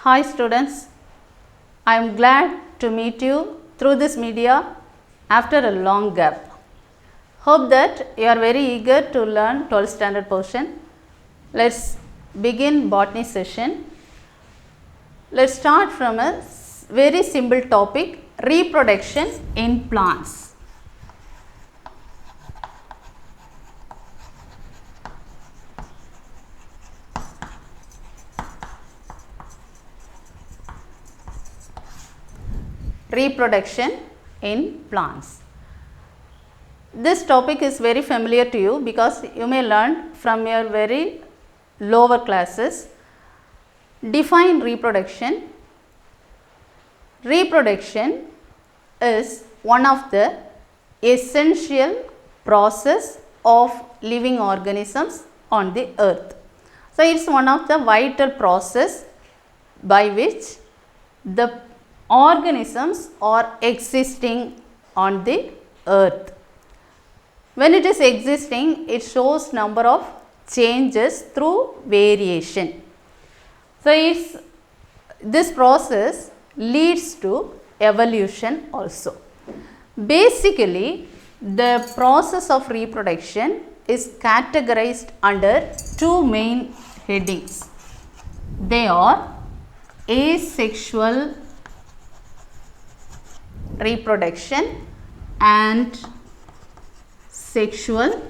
Hi students, I am glad to meet you through this media after a long gap. Hope that you are very eager to learn 12th standard portion. Let's begin botany session. Let's start from a very simple topic, reproduction in plants. Reproduction in plants. This topic is very familiar to you because you may learn from your very lower classes. Define reproduction. Reproduction is one of the essential process of living organisms on the earth. So, it is one of the vital process by which the organisms are existing on the earth. When it is existing, it shows number of changes through variation. So, this process leads to evolution also. Basically, the process of reproduction is categorized under two main headings. They are asexual reproduction and sexual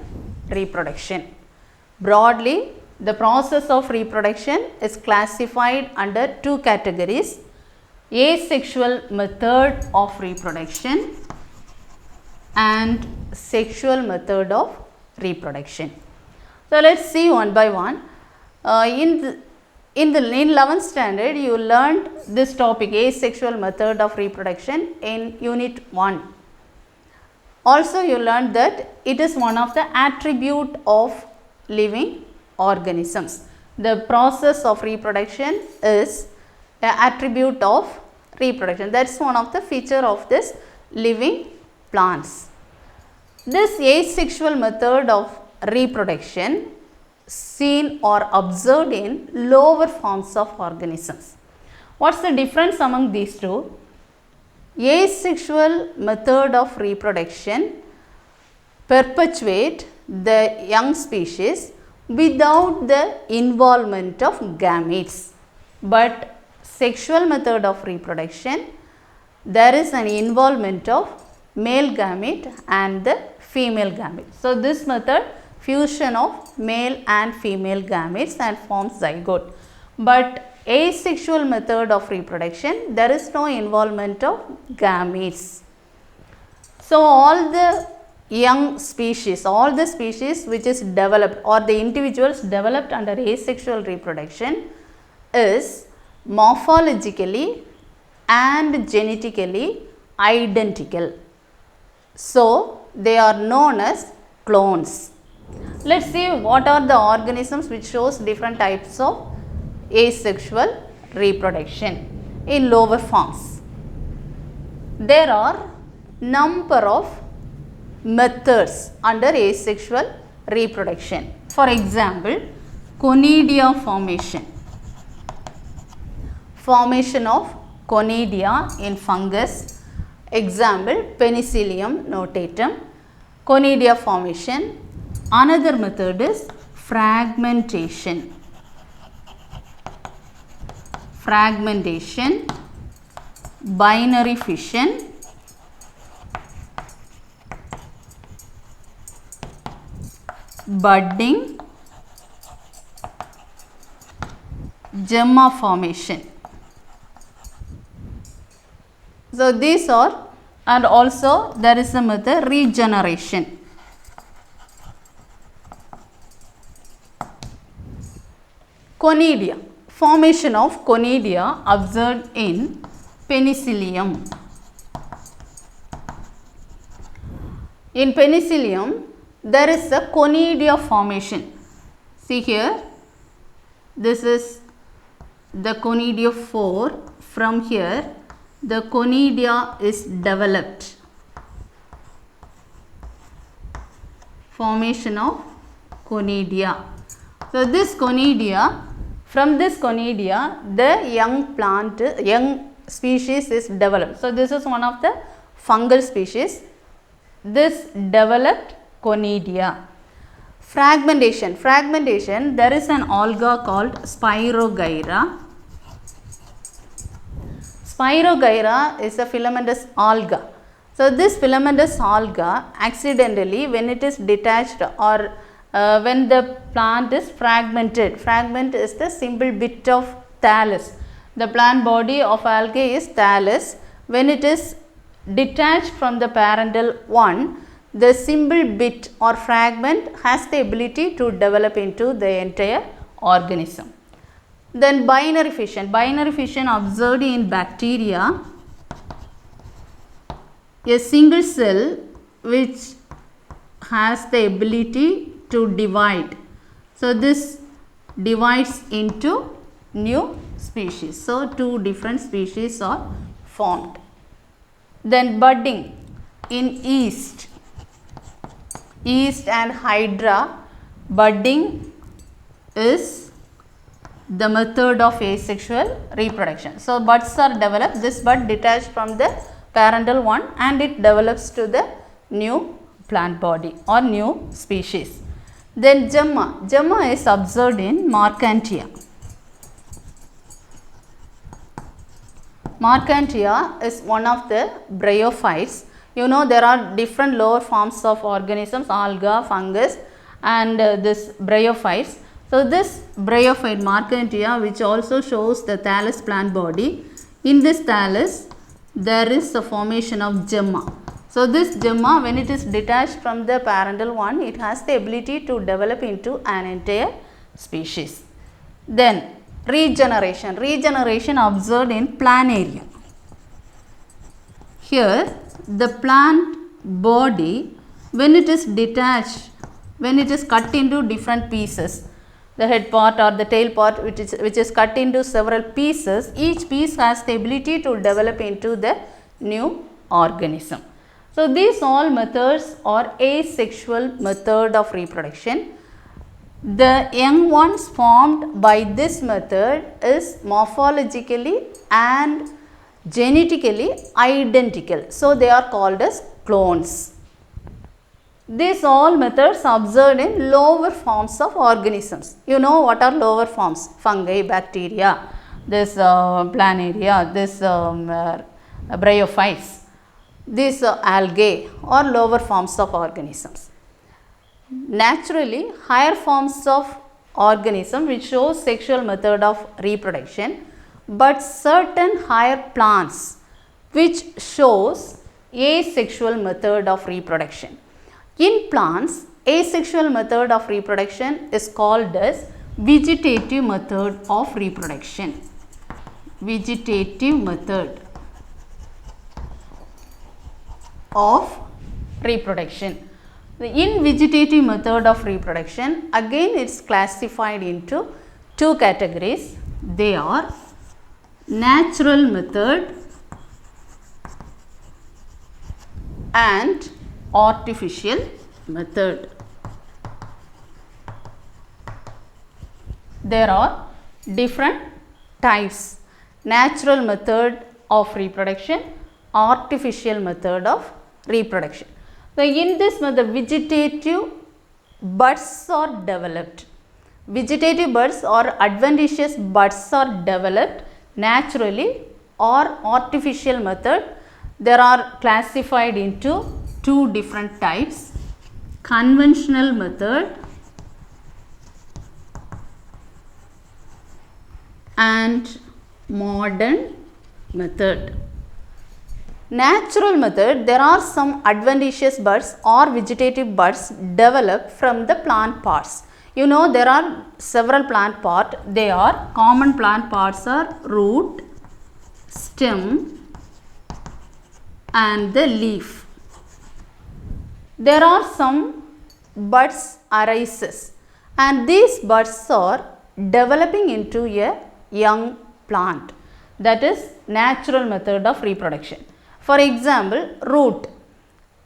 reproduction. Broadly, the process of reproduction is classified under two categories: asexual method of reproduction and sexual method of reproduction. So, let us see one by one. In 11th standard, you learned this topic, asexual method of reproduction, in unit 1. Also, you learned that it is one of the attribute of living organisms. The process of reproduction is the attribute of reproduction. That is one of the feature of this living plants. This asexual method of reproduction seen or observed in lower forms of organisms. What is the difference among these two? Asexual method of reproduction perpetuate the young species without the involvement of gametes, but sexual method of reproduction, there is an involvement of male gamete and the female gamete. So, this method fusion of male and female gametes and forms zygote, but asexual method of reproduction, there is no involvement of gametes. So, all the young species, all the species which is developed or the individuals developed under asexual reproduction is morphologically and genetically identical. So, they are known as clones. Let us see what are the organisms which shows different types of asexual reproduction in lower forms. There are number of methods under asexual reproduction. For example, conidia formation. Formation of conidia in fungus. Example, Penicillium notatum. Conidia formation. Another method is fragmentation. Fragmentation, binary fission, budding, gemma formation. So, these are, and also there is a method regeneration. Conidia, formation of conidia observed in Penicillium. In Penicillium, there is a conidia formation. See here, this is the conidia 4. From here, the conidia is developed. Formation of conidia. So, this conidia From this conidia, the young species is developed. So this is one of the fungal species. This developed conidia. Fragmentation. Fragmentation, there is an alga called Spirogyra. Spirogyra is a filamentous alga. So this filamentous alga, accidentally, when it is detached or when the plant is fragmented, fragment is the simple bit of thallus. The plant body of algae is thallus. When it is detached from the parental one, the simple bit or fragment has the ability to develop into the entire organism. Then binary fission. Binary fission observed in bacteria. A single cell which has the ability to divide. So this divides into new species. So two different species are formed. Then budding in yeast. Yeast and hydra, budding is the method of asexual reproduction. So buds are developed. This bud detached from the parental one and it develops to the new plant body or new species. Then gemma. Gemma is observed in Marchantia. Marchantia is one of the bryophytes. You know, there are different lower forms of organisms, alga, fungus and this bryophytes. So this bryophyte Marchantia, which also shows the thallus plant body, in this thallus there is a formation of gemma. So this gemma, when it is detached from the parental one, it has the ability to develop into an entire species. Then regeneration. Regeneration observed in planaria. Here the plant body, when it is detached, when it is cut into different pieces, the head part or the tail part which is cut into several pieces, each piece has the ability to develop into the new organism. So these all methods are asexual method of reproduction. The young ones formed by this method is morphologically and genetically identical. So they are called as clones. These all methods observed in lower forms of organisms. You know what are lower forms? Fungi, bacteria, this planaria, this bryophytes, these algae or lower forms of organisms. Naturally, higher forms of organism which show sexual method of reproduction, but certain higher plants which shows asexual method of reproduction. In plants, asexual method of reproduction is called as vegetative method of reproduction. Vegetative method of reproduction. In vegetative method of reproduction, again it is classified into two categories. They are natural method and artificial method. There are different types: natural method of reproduction, artificial method of reproduction. So in this method, vegetative buds are developed. Vegetative buds or adventitious buds are developed naturally or artificial method. There are classified into two different types: conventional method and modern method. Natural method, there are some adventitious buds or vegetative buds developed from the plant parts. You know, there are several plant parts. They are common plant parts are root, stem and the leaf. There are some buds arises and these buds are developing into a young plant. That is natural method of reproduction. For example, root,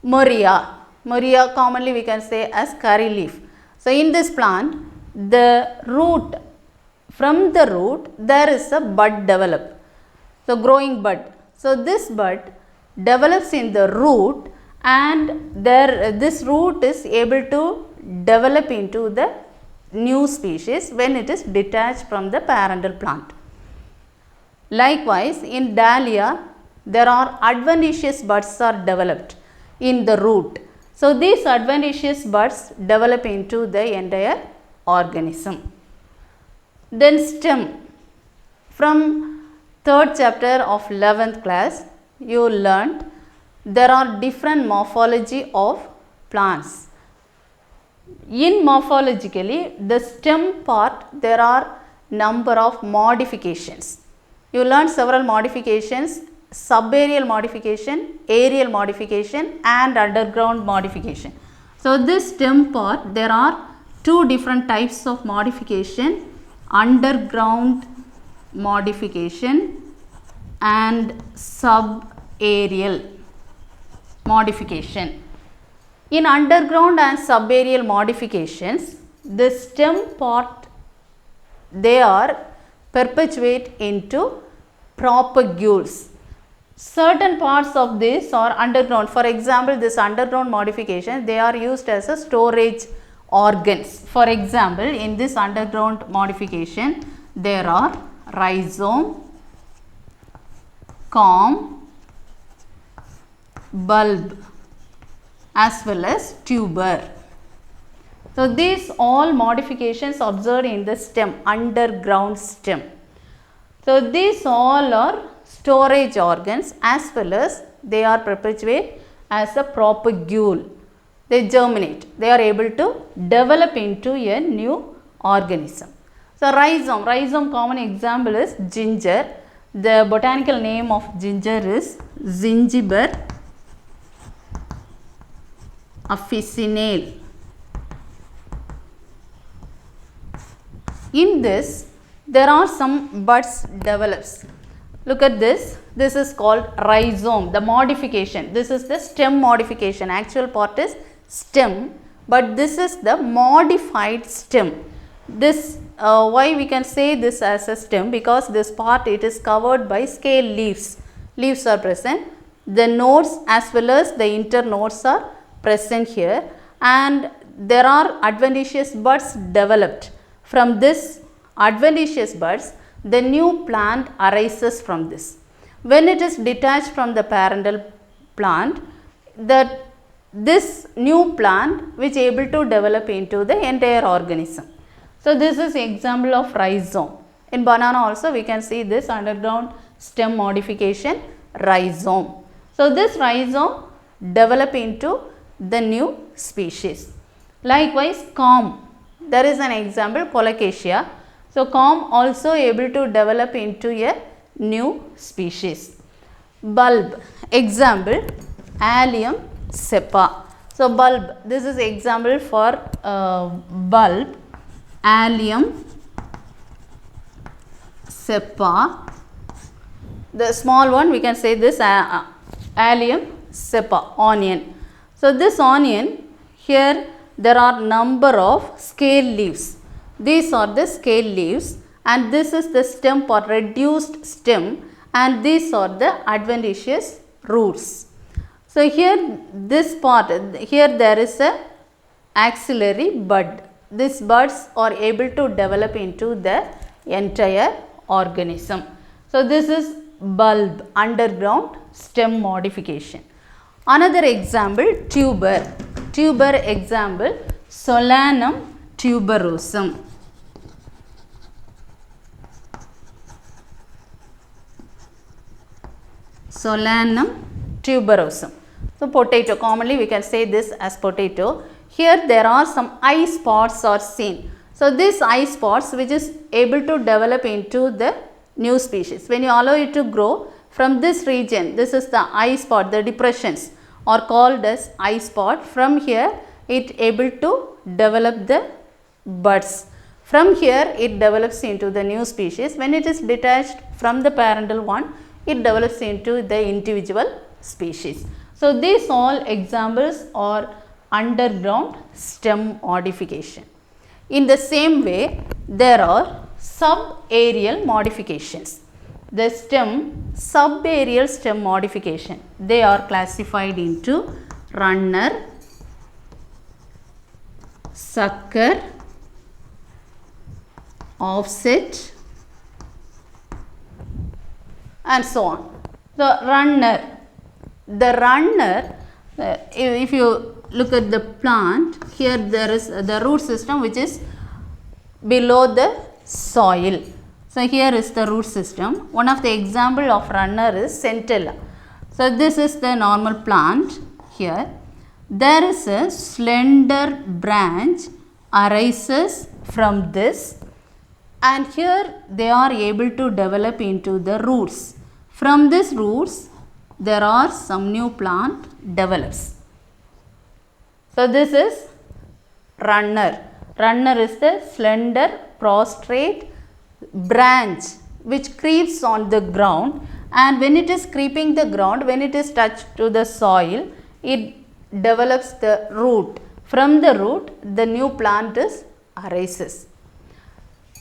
Moria. Moria commonly we can say as curry leaf. So in this plant, the root from the root there is a bud develop. So, growing bud. So, this bud develops in the root and this root is able to develop into the new species when it is detached from the parental plant. Likewise, in dahlia, there are adventitious buds are developed in the root. So, these adventitious buds develop into the entire organism. Then stem. From 3rd chapter of 11th class, you learnt there are different morphology of plants. In morphologically, the stem part, there are number of modifications. You learned several modifications: subaerial modification, aerial modification and underground modification. So, this stem part, there are two different types of modification: underground modification and subaerial modification. In underground and subaerial modifications, the stem part, they are perpetuate into propagules. Certain parts of this are underground. For example, this underground modification, they are used as a storage organs. For example, in this underground modification, there are rhizome, corm, bulb as well as tuber. So, these all modifications observed in the stem, underground stem. So, these all are storage organs as well as they are perpetuate as a propagule. They germinate, they are able to develop into a new organism. So, rhizome common example is ginger. The botanical name of ginger is Zingiber officinale. In this, there are some buds develops. Look at this. This is called rhizome, the modification. This is the stem modification. Actual part is stem, but this is the modified stem. This why we can say this as a stem, because this part, it is covered by scale leaves. Leaves are present. The nodes as well as the internodes are present here, and there are adventitious buds developed. From this adventitious buds, the new plant arises from this. When it is detached from the parental plant, this new plant which able to develop into the entire organism. So, this is example of rhizome. In banana also we can see this underground stem modification, rhizome. So, this rhizome develop into the new species. Likewise, corm, there is an example, colocasia. So, corm also able to develop into a new species. Bulb, example, allium cepa. So, bulb, this is example for bulb, allium cepa. The small one we can say this allium cepa, onion. So, this onion, here there are number of scale leaves. These are the scale leaves, and this is the stem part, reduced stem, and these are the adventitious roots. So, here this part, here there is a axillary bud. These buds are able to develop into the entire organism. So, this is bulb, underground stem modification. Another example, tuber. Tuber example, Solanum tuberosum. Solanum tuberosum. So, potato, commonly we can say this as potato. Here there are some eye spots are seen. So, this eye spots which is able to develop into the new species. When you allow it to grow from this region, this is the eye spot, the depressions are called as eye spot. From here it able to develop the buds. From here it develops into the new species. When it is detached from the parental one, it develops into the individual species. So, these all examples are underground stem modification. In the same way, there are subaerial modifications. The subaerial stem modification, they are classified into runner, sucker, offset and so on. The runner, if you look at the plant, here there is the root system which is below the soil. So, here is the root system. One of the example of runner is centella. So, this is the normal plant here. There is a slender branch arises from this, and here they are able to develop into the roots. From these roots, there are some new plant develops. So, this is runner. Runner is the slender prostrate branch which creeps on the ground, and when it is creeping the ground, when it is touched to the soil, it develops the root. From the root, the new plant arises.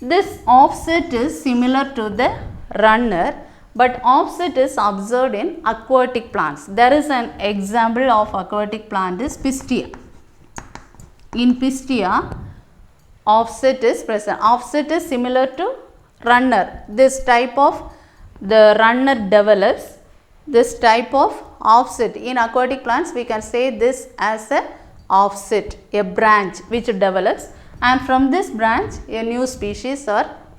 This offset is similar to the runner, but offset is observed in aquatic plants. There is an example of aquatic plant is Pistia. In Pistia, offset is present. Offset is similar to runner. This type of the runner develops this type of offset. In aquatic plants, we can say this as a offset, a branch which develops, and from this branch a new species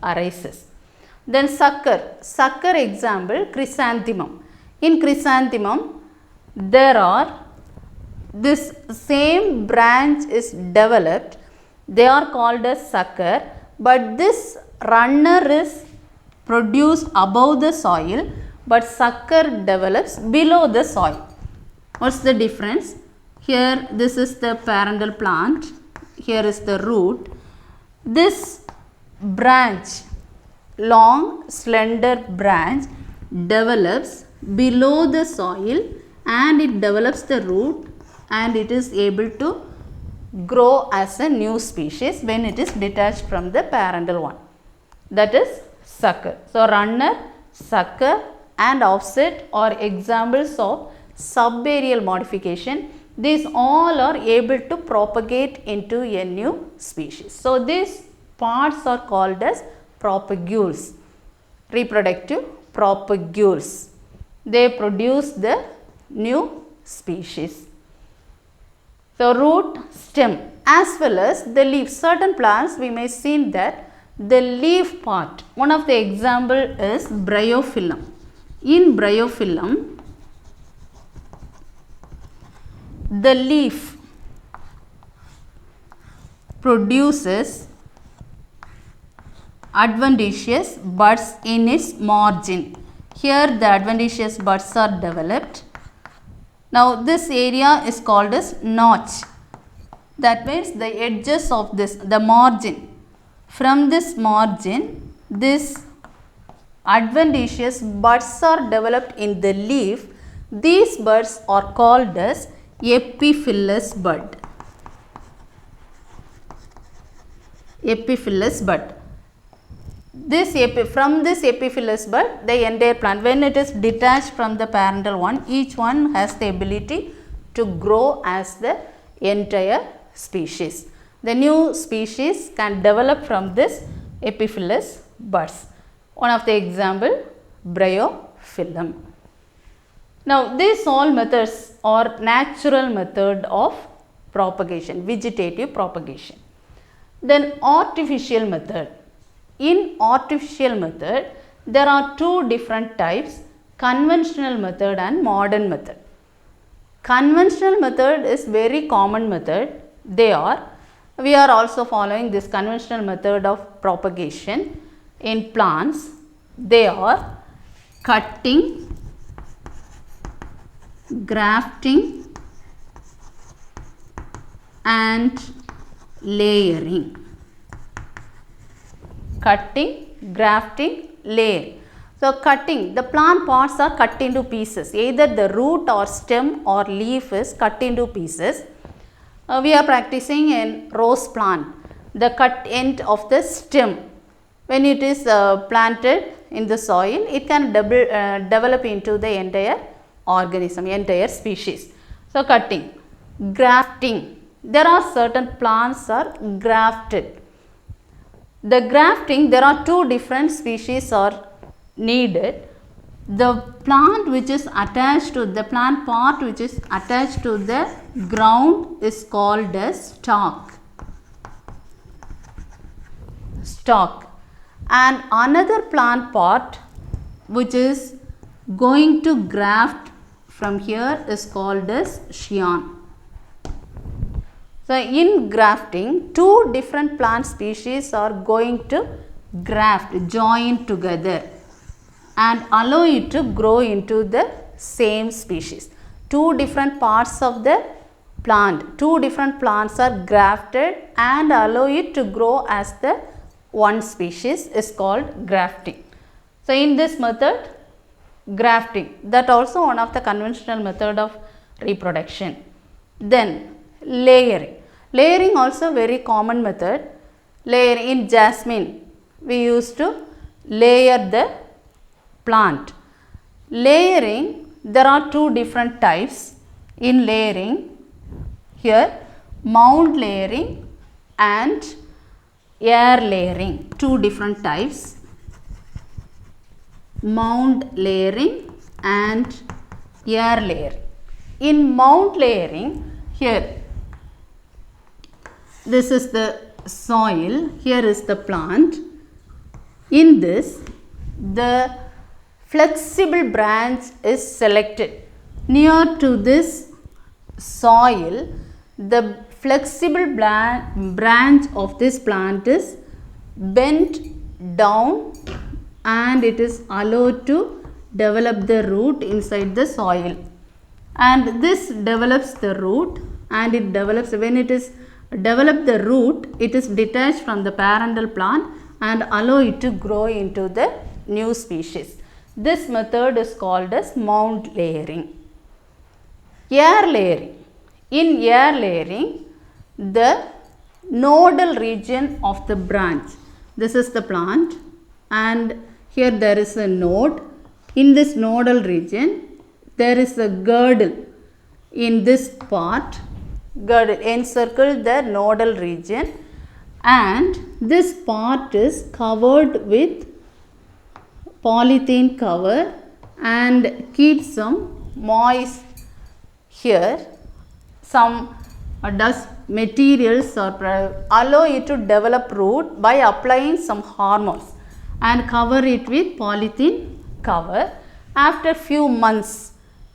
arises. Then sucker. Sucker example chrysanthemum. In chrysanthemum, there are this same branch is developed. They are called as sucker, but this runner is produced above the soil, but sucker develops below the soil. What's the difference? Here this is the parental plant, here is the root. This branch, long slender branch, develops below the soil and it develops the root, and it is able to grow as a new species when it is detached from the parental one. That is sucker. So, runner, sucker and offset are examples of subaerial modification. These all are able to propagate into a new species. So, these parts are called as propagules, reproductive propagules. They produce the new species. So, root, stem as well as the leaf. Certain plants we may see that the leaf part, one of the example is bryophyllum. In bryophyllum, the leaf produces adventitious buds in its margin. Here the adventitious buds are developed. Now this area is called as notch. That means the edges of this, the margin. From this margin, this adventitious buds are developed in the leaf. These buds are called as epiphyllous bud. Epiphyllous bud. From this epiphyllous bud, the entire plant, when it is detached from the parental one, each one has the ability to grow as the entire species. The new species can develop from this epiphyllous buds. One of the example, bryophyllum. Now, these all methods are natural method of propagation, vegetative propagation. Then artificial method. In artificial method, there are two different types, conventional method and modern method. Conventional method is very common method. We are also following this conventional method of propagation in plants. They are cutting, grafting and layering. Cutting, grafting, layering. So, cutting, the plant parts are cut into pieces. Either the root or stem or leaf is cut into pieces. We are practicing in rose plant. The cut end of the stem. when it is planted in the soil, it can develop into the entire organism, entire species. So, cutting, grafting. There are certain plants are grafted. The grafting, there are two different species are needed. The plant which is attached to the plant part which is attached to the ground is called as stalk. Stalk. And another plant part which is going to graft from here is called as scion. So, in grafting, two different plant species are going to graft, join together and allow it to grow into the same species. Two different parts of the plant, two different plants are grafted and allow it to grow as the one species is called grafting. So, in this method, grafting, that also one of the conventional method of reproduction. Then layering. Layering also very common method. Layering in jasmine, we used to layer the plant. Layering, there are two different types in layering. Here, mound layering and air layering, two different types. Mound layering and air layering. In mound layering, here this is the soil, here is the plant. In this, the flexible branch is selected. Near to this soil, the flexible branch of this plant is bent down and it is allowed to develop the root inside the soil. And this develops the root, and it develops, when it is develop the root, it is detached from the parental plant and allow it to grow into the new species. This method is called as mound layering. Air layering. In air layering, the nodal region of the branch, this is the plant and here there is a node. In this nodal region, there is a girdle in this part. Girdle, encircle the nodal region, and this part is covered with polythene cover and keep some moist here, some dust materials or allow it to develop root by applying some hormones and cover it with polythene cover. After few months,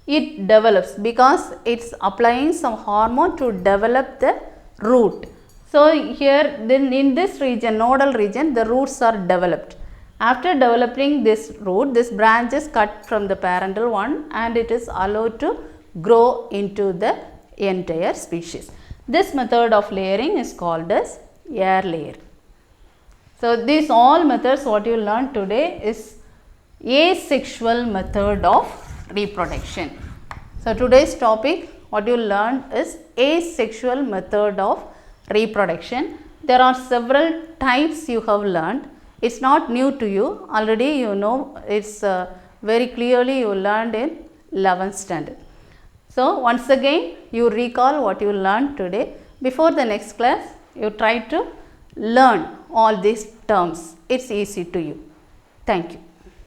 it develops because it's applying some hormone to develop the root. So, here then in this region, nodal region, the roots are developed. After developing this root, this branch is cut from the parental one and it is allowed to grow into the entire species. This method of layering is called as air layer. So, these all methods what you learned today is asexual method of reproduction. So, today's topic what you learned is asexual method of reproduction. There are several types you have learned. It's not new to you, already you know, it's very clearly you learned in 11th standard. So, once again you recall what you learned today. Before the next class, you try to learn all these terms. It's easy to you. Thank you.